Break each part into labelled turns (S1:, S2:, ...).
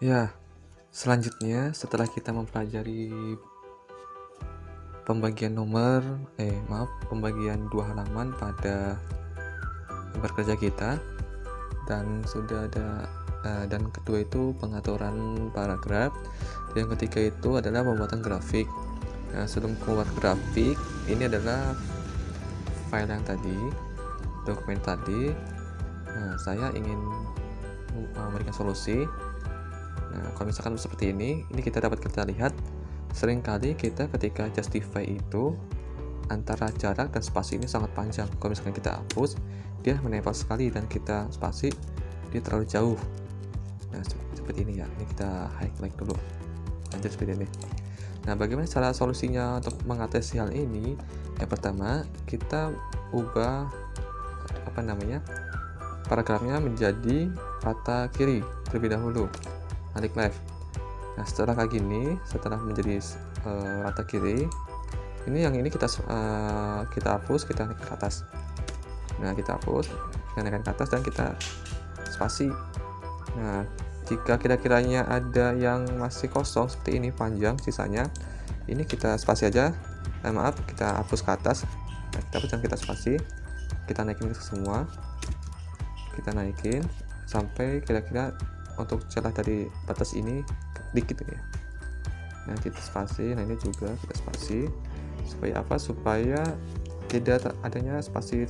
S1: Ya, selanjutnya setelah kita mempelajari pembagian 2 halaman pada lembar kerja kita, dan sudah ada dan kedua itu pengaturan paragraf, dan yang ketiga itu adalah pembuatan grafik. Nah, sebelum membuat grafik, ini adalah file yang tadi, dokumen tadi. Nah, saya ingin memberikan solusi. Nah, kalau misalkan seperti ini kita lihat seringkali kita ketika justify itu antara jarak dan spasi ini sangat panjang. Kalau misalkan kita hapus, dia menempel sekali, dan kita spasi, dia terlalu jauh. Nah, seperti ini ya. Ini kita highlight dulu. Lanjut seperti ini. Nah, bagaimana cara solusinya untuk mengatasi hal ini? Yang pertama, kita ubah paragrafnya menjadi rata kiri terlebih dahulu, balik left. Nah, setelah kayak gini, setelah menjadi rata kiri, ini kita hapus, kita naik ke atas. Nah, kita hapus, kita naikkan ke atas, dan kita spasi. Nah, jika kira-kiranya ada yang masih kosong seperti ini panjang sisanya, ini kita spasi aja. Kita hapus ke atas. Nah, kita hapus dan kita spasi, kita naikin ke semua, kita naikin sampai kira-kira untuk celah dari batas ini dikit ya. Nah, kita spasi. Nah, ini juga kita spasi. Supaya apa? Supaya tidak adanya spasi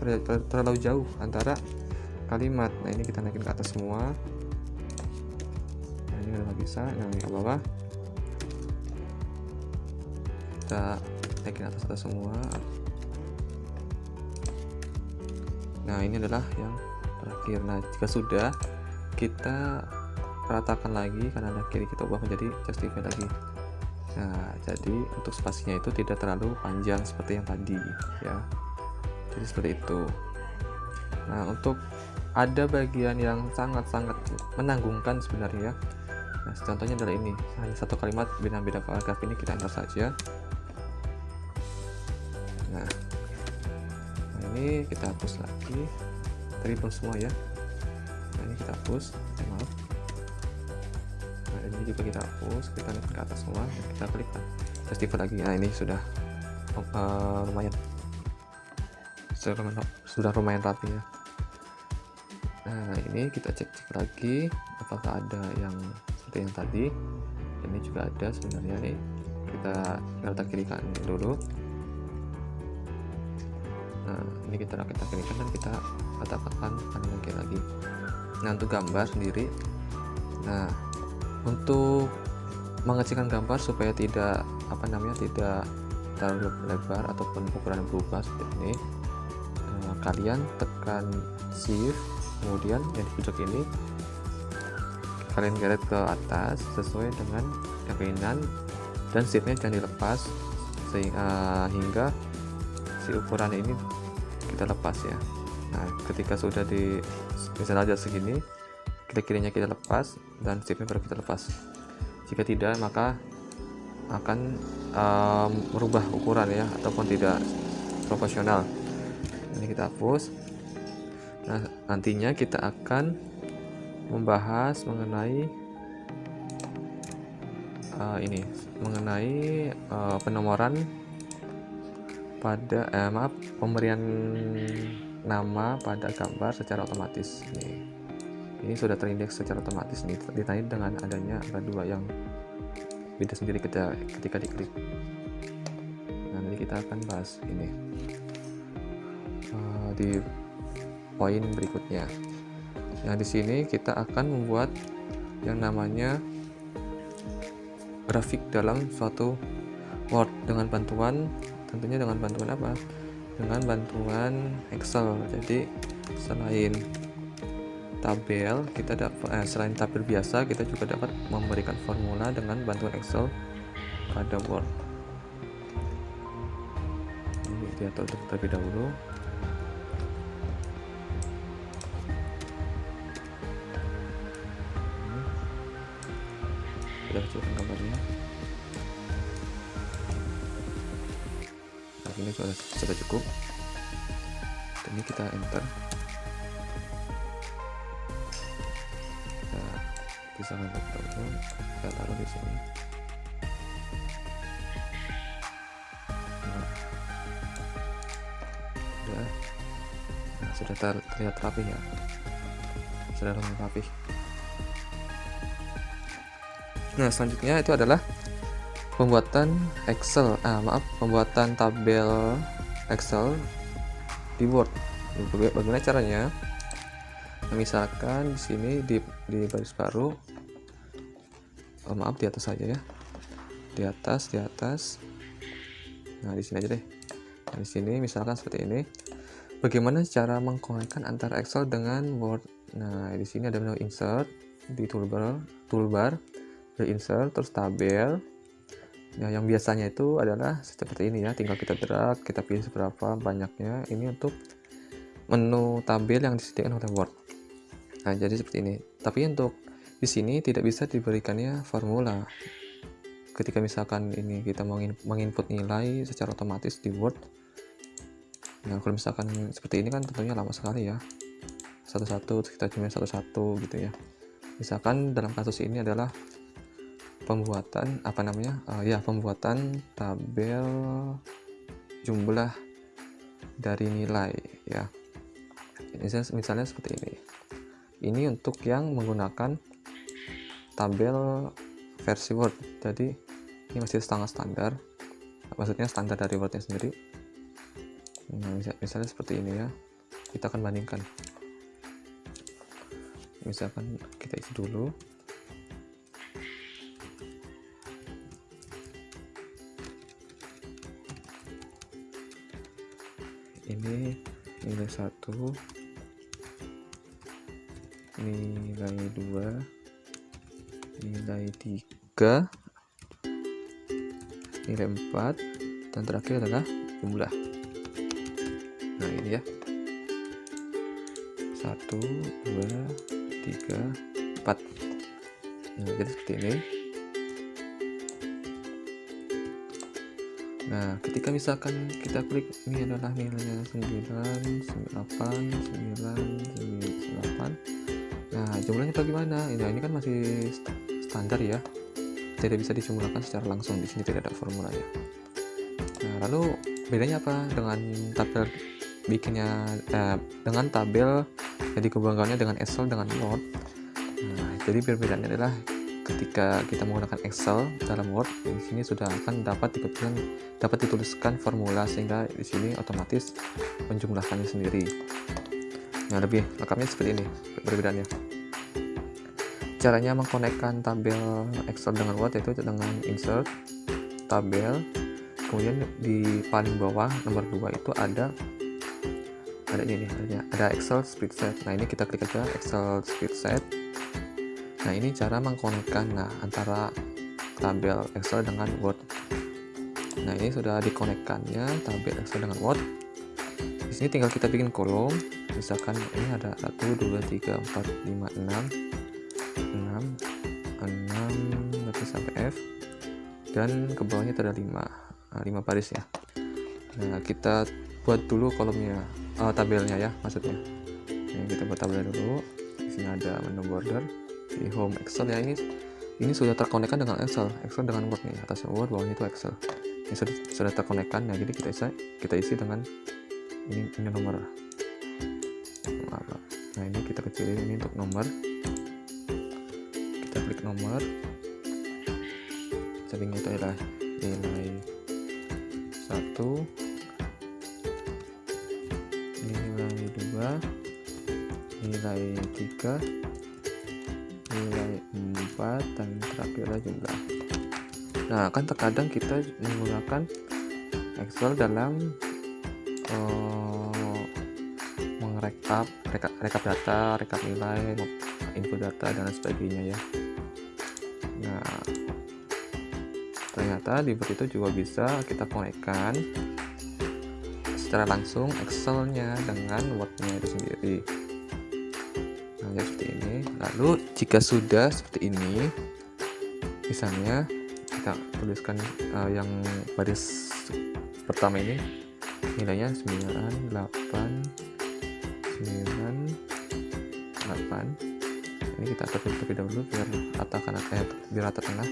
S1: terlalu jauh antara kalimat. Nah, ini kita naikin ke atas semua. Nah, ini udah bisa. Nah, ini ke bawah, kita naikin atas semua. Nah, ini adalah yang terakhir. Nah, jika sudah, kita ratakan lagi, karena kiri kita ubah menjadi justify lagi. Nah, jadi untuk spasinya itu tidak terlalu panjang seperti yang tadi ya. Jadi seperti itu. Nah, untuk ada bagian yang sangat-sangat menanggungkan sebenarnya. Nah, contohnya adalah ini, hanya satu kalimat beda-beda paragraf, ini kita enter saja. Nah, ini kita hapus lagi. Tadi belum semua ya. Nah, ini kita hapus. Maaf. Nah, ini juga kita hapus, kita naik ke atas semua, dan kita klik justify lagi. Nah, ini sudah lumayan rapi ya. Nah, ini kita cek lagi apakah ada yang seperti yang tadi. Ini juga ada sebenarnya nih. Kita letak kirikan dulu. Nah, ini kita kirikan dan kita katakan kanan lagi. Nah, untuk gambar sendiri, nah, untuk mengecilkan gambar supaya tidak tidak terlalu lebar ataupun ukuran berubah seperti ini, kalian tekan shift, kemudian yang di pojok ini kalian geret ke atas sesuai dengan keinginan, dan shiftnya jangan dilepas hingga si ukuran ini kita lepas ya. Nah, ketika sudah di misalnya segini, kiri-kirinya kita lepas dan shiftnya baru kita lepas. Jika tidak, maka akan merubah ukuran ya, ataupun tidak proporsional. Ini kita hapus. Nah, nantinya kita akan membahas mengenai penomoran pada pemberian nama pada gambar secara otomatis. Ini sudah terindeks secara otomatis nih, ditandai dengan adanya angka 2 yang beda sendiri ketika diklik. Nah, nanti kita akan bahas ini di poin berikutnya. Nah, di sini kita akan membuat yang namanya grafik dalam suatu Word tentunya dengan bantuan apa? Dengan bantuan Excel. Jadi selain tabel selain tabel biasa, kita juga dapat memberikan formula dengan bantuan Excel pada Word. Ini diatur terlebih dahulu. Kita kecilkan gambarnya. Nah, ini sudah cukup. Ini kita enter. Nah, sisakan dulu, kita taruh di sini. Nah, udah. Nah, sudah terlihat rapi ya, sudah lumayan rapi. Nah, selanjutnya itu adalah pembuatan pembuatan tabel Excel di Word. Bagaimana caranya? Nah, misalkan di sini di baris baru, di atas saja ya, di atas. Nah, di sini aja deh. Nah, di sini misalkan seperti ini. Bagaimana cara mengkonekkan antara Excel dengan Word? Nah, di sini ada menu Insert di toolbar, insert, terus tabel. Nah, yang biasanya itu adalah seperti ini ya, tinggal kita drag, kita pilih seberapa banyaknya. Ini untuk menu tabel yang disediakan oleh Word. Nah, jadi seperti ini. Tapi untuk di sini tidak bisa diberikannya formula. Ketika misalkan ini kita mau menginput nilai secara otomatis di Word. Nah, kalau misalkan seperti ini kan tentunya lama sekali ya. Satu-satu kita jumlahin satu-satu gitu ya. Misalkan dalam kasus ini adalah pembuatan pembuatan tabel jumlah dari nilai ya. Misalnya seperti ini. Ini untuk yang menggunakan tabel versi Word. Jadi ini masih standar. Maksudnya standar dari Word-nya sendiri. Nah, misalnya seperti ini ya. Kita akan bandingkan. Misalkan kita isi dulu. Ini nilai 1, nilai 2, nilai 3, nilai 4, dan terakhir adalah jumlah. Nah, ini ya, 1, 2, 3, 4. Nah, jadi seperti ini. Nah, ketika misalkan kita klik, ini adalah nilainya 9, 8, 9. Nah, jumlahnya bagaimana? Nah, ini kan masih standar ya, tidak bisa dijumlahkan secara langsung. Di sini tidak ada formulanya. Nah, lalu bedanya apa dengan tabel dengan tabel yang dikembangkannya dengan Excel dengan Word? Nah, jadi perbedaannya adalah ketika kita menggunakan Excel dalam Word, di sini sudah akan dapat dituliskan formula, sehingga di sini otomatis menjumlahkannya sendiri. Nah, lebih lengkapnya seperti ini perbedaannya. Caranya mengkonekkan tabel Excel dengan Word yaitu dengan Insert, Tabel, kemudian di paling bawah nomor 2 itu ada Excel Spreadsheet. Nah, ini kita klik aja Excel Spreadsheet. Nah, ini cara mengkonekkan antara tabel Excel dengan Word. Nah, ini sudah dikonekkannya tabel Excel dengan Word. Di sini tinggal kita bikin kolom. Misalkan ini ada 1, 2, 3, 4, 5, 6 berarti sampai F, dan ke bawahnya ada 5 baris ya. Nah, kita buat dulu kolomnya, tabelnya ya maksudnya. Nah, kita buat tabelnya dulu. Di sini ada menu border di home Excel ya. Ini sudah terkonekkan dengan Excel dengan Word nih, atasnya Word, bawahnya itu Excel. Ini sudah terkonekkan ya, jadi kita isi dengan ini nomor. Nah, ini kita kecilin, ini untuk nomor. Kita klik nomor. Settingnya itu adalah nilai 1, nilai 2, nilai 3, nilai 4, dan terakhir adalah jumlah. Nah, kan terkadang kita menggunakan Excel dalam rekap data, rekap nilai, input data, dan sebagainya ya. Nah, ternyata di Word itu juga bisa kita konekkan secara langsung Excel-nya dengan Word-nya itu sendiri. Nah, ya seperti ini. Lalu jika sudah seperti ini, misalnya kita tuliskan yang baris pertama ini nilainya 9, 8, 9, 8. Ini kita atur terlebih dahulu biar rata tengah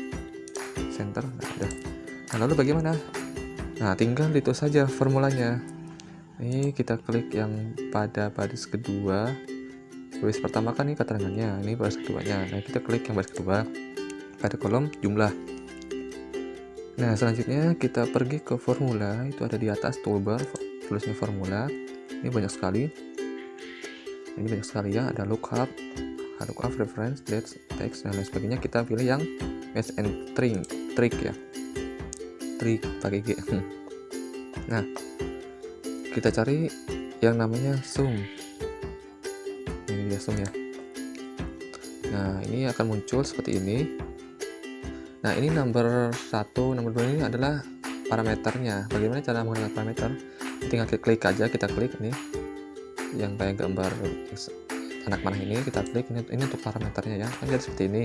S1: center. Nah, udah. Nah, lalu bagaimana? Nah, tinggal itu saja formulanya. Ini kita klik yang pada baris kedua. Baris pertama kan ini keterangannya, ini baris keduanya. Nah, kita klik yang baris kedua pada kolom jumlah. Nah, selanjutnya kita pergi ke formula, itu ada di atas toolbar, tulisnya formula. Ini banyak sekali. Ini banyak sekali ya, ada lookup, reference, dates, text, dan lain sebagainya. Kita pilih yang match and trick ya. Trick pakai G. Nah, kita cari yang namanya sum. Ini dia sum ya. Nah, ini akan muncul seperti ini. Nah, ini nomor 1, nomor 2 ini adalah parameternya. Bagaimana cara menggunakan parameter? Tinggal klik aja, kita klik nih yang kayak gambar anak panah ini, kita klik ini untuk parameternya ya. Kan jadi seperti ini.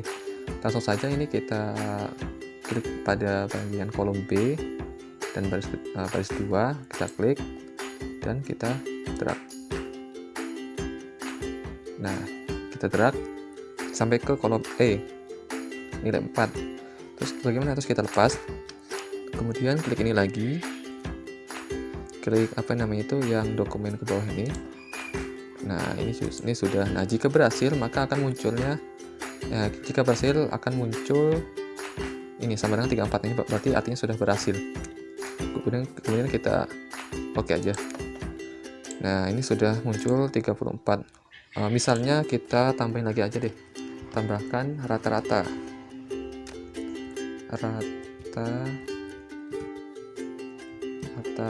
S1: Langsung saja ini kita klik pada bagian kolom B dan baris 2, kita klik dan kita drag. Nah, kita drag sampai ke kolom E nilai 4. Terus bagaimana? Terus kita lepas, kemudian klik ini lagi, klik yang dokumen ke bawah ini. Nah, ini sudah. Nah, jika berhasil maka akan munculnya ya, jika berhasil akan muncul ini sama dengan 34. Ini berarti artinya sudah berhasil. Kemudian kita oke aja. Nah, ini sudah muncul 34. Misalnya kita tambahin lagi aja deh, tambahkan rata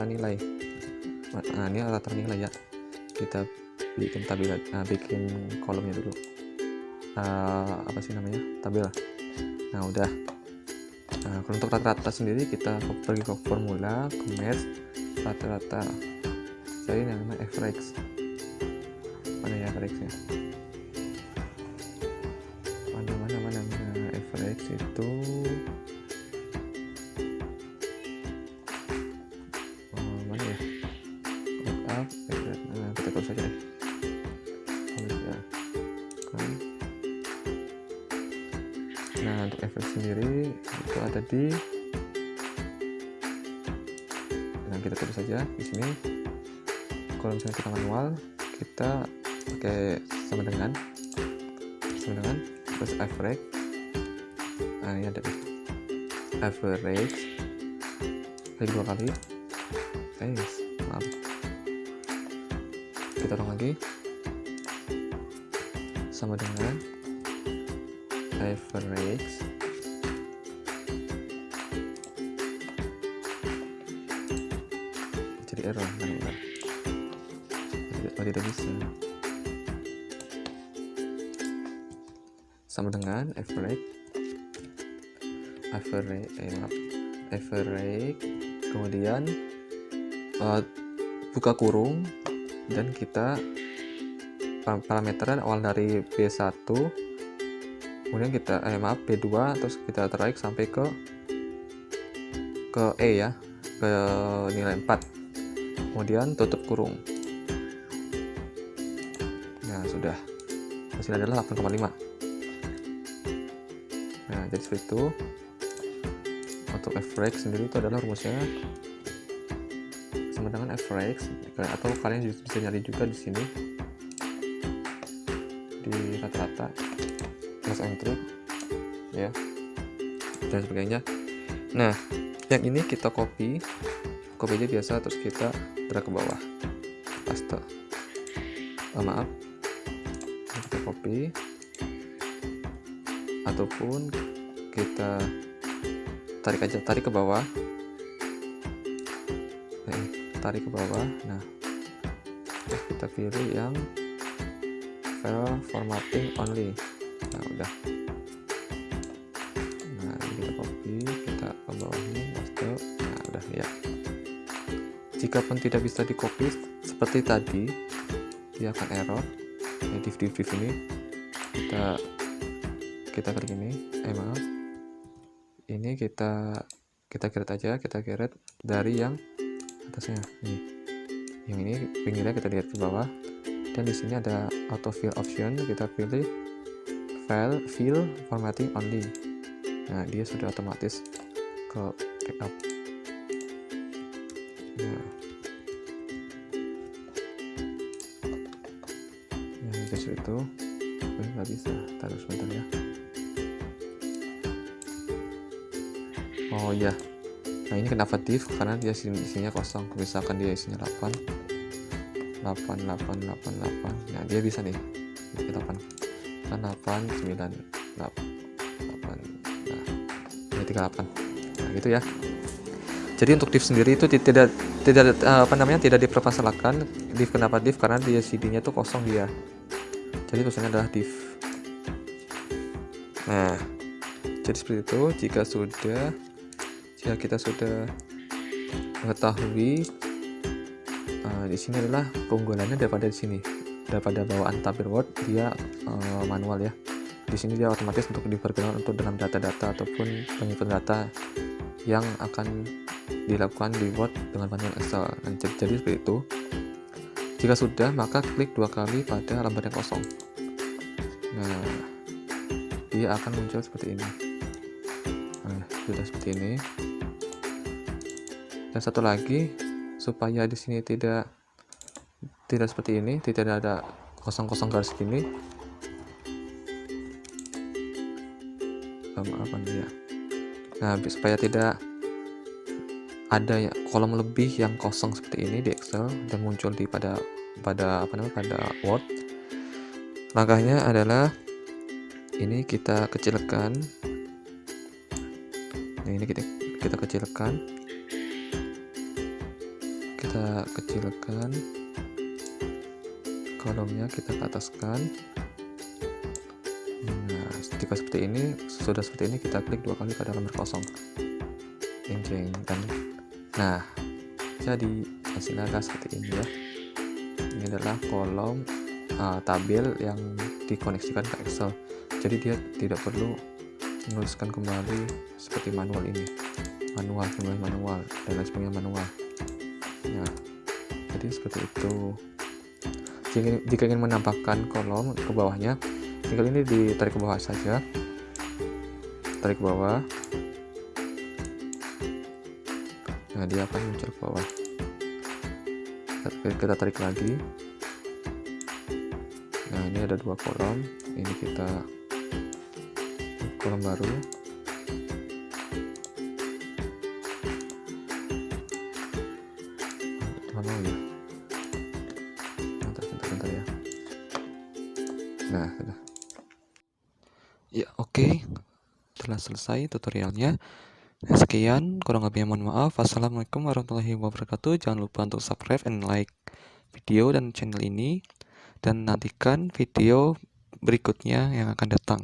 S1: nilai. Nah, ini rata nilai ya. Kita bikin kolomnya dulu. Tabel. Nah, udah. Nah, kalau untuk rata-rata sendiri kita pergi ke formula, ke match rata-rata. Cari yang namanya average. Mana ya average-nya? Mana average itu mana ya? Lookup, nah, kita tulis saja deh. Nah, untuk average sendiri itu ada di, nah kita tulis saja di sini. Kalau misalnya kita manual, kita pakai sama dengan terus average. Nah, ini ada average lagi 2 kali. Maaf, kita ulang lagi sama dengan average jadi error. Tidak bisa. Sama dengan average kemudian buka kurung dan kita parameter awal dari B1, kemudian kita B2, terus kita tarik sampai ke E ya, ke nilai 4, kemudian tutup kurung. Nah, sudah. Hasilnya adalah 8,5. Nah, jadi seperti itu. Untuk average sendiri itu adalah rumusnya sama dengan average, atau kalian bisa nyari juga di sini di rata-rata plus entry ya dan sebagainya. Nah, yang ini kita copy aja biasa, terus kita drag ke bawah, paste. Maaf, kita copy ataupun kita tarik ke bawah. Tarik ke bawah. Nah, terus kita pilih yang file formatting only. Nah, udah. Nah, ini kita copy, kita ke bawah ini, paste. Nah, udah ya. Jika pun tidak bisa di copy seperti tadi, dia akan error. Ya, div ini kita klik ini. Maaf. Ini kita keret aja, kita keret dari yang atasnya nih. Yang ini pinggirnya kita lihat ke bawah, dan di sini ada auto fill option, kita pilih file formatting only. Nah, dia sudah otomatis ke backup. Nah, justru itu nggak bisa. Taruh sebentar ya. Oh iya. Nah, ini kenapa div? Karena dia isinya kosong. Misalkan dia isinya 8. Nah, dia bisa nih. 8, 9, 8. Nah, ini 38. Nah, gitu ya. Jadi untuk div sendiri itu tidak dipermasalahkan div. Kenapa div? Karena dia CD-nya tuh kosong dia. Jadi tulisannya adalah div. Nah, jadi seperti itu. Jika kita sudah mengetahui di sini adalah keunggulannya daripada bawaan tabel Word, dia manual ya. Di sini dia otomatis untuk dipergunakan untuk dalam data-data ataupun penyimpanan data yang akan dilakukan di Word dengan manual Excel. Nah, jadi seperti itu. Jika sudah, maka klik 2 kali pada lembar yang kosong. Nah, dia akan muncul seperti ini. Nah, sudah seperti ini. Dan satu lagi, supaya di sini tidak seperti ini, tidak ada kosong-kosong garis gini. Nah, supaya tidak ada kolom lebih yang kosong seperti ini di Excel dan muncul pada Word. Langkahnya adalah ini kita kecilkan. Nah, ini kita kecilkan. Kolomnya kita ke ataskan. Nah, jika seperti ini, sudah seperti ini, kita klik 2 kali pada lembar kosong. Dan nah, jadi hasilnya seperti ini ya. Ini adalah kolom tabel yang dikoneksikan ke Excel. Jadi dia tidak perlu menuliskan kembali seperti manual ini. Manual dan lain sebagainya manual. Nah, jadi seperti itu. Jika ingin menambahkan kolom ke bawahnya, tinggal ini ditarik ke bawah saja. Tarik ke bawah. Nah, dia akan muncul ke bawah. Kita tarik lagi. Nah, ini ada 2 kolom. Ini kita kolom baru. Bentar ya. Nah, sudah. Ya, oke. Telah selesai tutorialnya. Sekian, kurang lebihnya mohon maaf. Wassalamualaikum warahmatullahi wabarakatuh. Jangan lupa untuk subscribe and like video dan channel ini, dan nantikan video berikutnya yang akan datang.